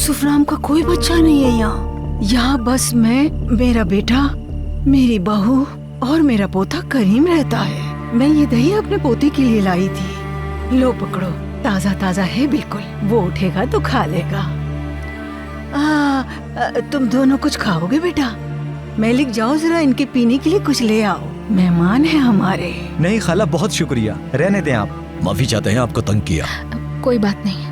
यूसुफ नाम का कोई बच्चा नहीं है यहाँ। यहाँ बस मैं, मेरा बेटा, मेरी बहू और मेरा पोता करीम रहता है। मैं ये दही अपने पोते के लिए लाई थी। लो पकड़ो, ताजा ताजा है बिल्कुल। वो उठेगा तो खा लेगा। तुम दोनों कुछ खाओगे बेटा? मेलिक जाओ जरा इनके पीने के लिए कुछ ले आओ, मेहमान है हमारे। नहीं खाला, बहुत शुक्रिया, रहने दें आप। माफी चाहते हैं आपको तंग किया। कोई बात नहीं।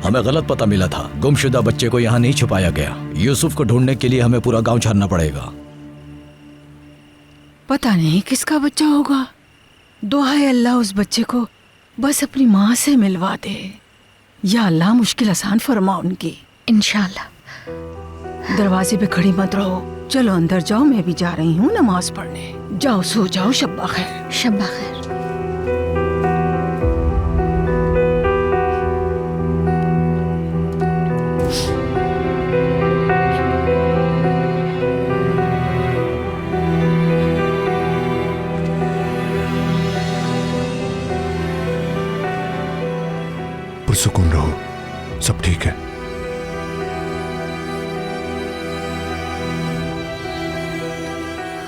हमें गलत पता मिला था, गुमशुदा बच्चे को यहाँ नहीं छुपाया गया। यूसुफ को ढूंढने के लिए हमें पूरा गांव छानना पड़ेगा। पता नहीं किसका बच्चा होगा। दुआ है अल्लाह उस बच्चे को बस अपनी माँ से मिलवा दे। या अल्लाह मुश्किल आसान फरमा उनकी। इंशाल्लाह। दरवाजे पे खड़ी मत रहो, चलो अंदर जाओ, मैं भी जा रही हूँ नमाज पढ़ने। जाओ सो जाओ, शब्बा खैर। शब्बा खैर। पुरसुकून रहो, सब ठीक है।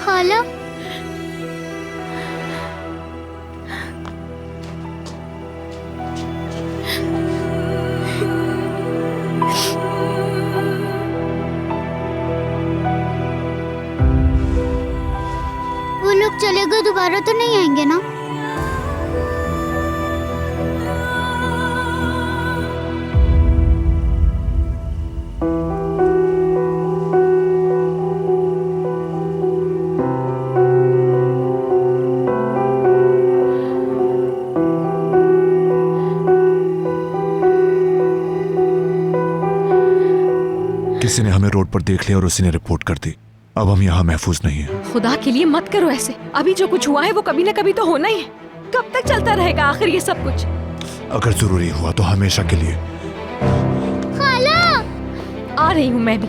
खाला, वो लोग चले गए, दोबारा तो नहीं आएंगे ना? किसी ने हमें रोड पर देख लिया और उसी ने रिपोर्ट कर दी। अब हम यहाँ महफूज नहीं है। खुदा के लिए मत करो ऐसे। अभी जो कुछ हुआ है वो कभी न कभी तो होना ही है। कब तक चलता रहेगा आखिर ये सब कुछ? अगर जरूरी हुआ तो हमेशा के लिए। खाला, आ रही हूँ मैं भी।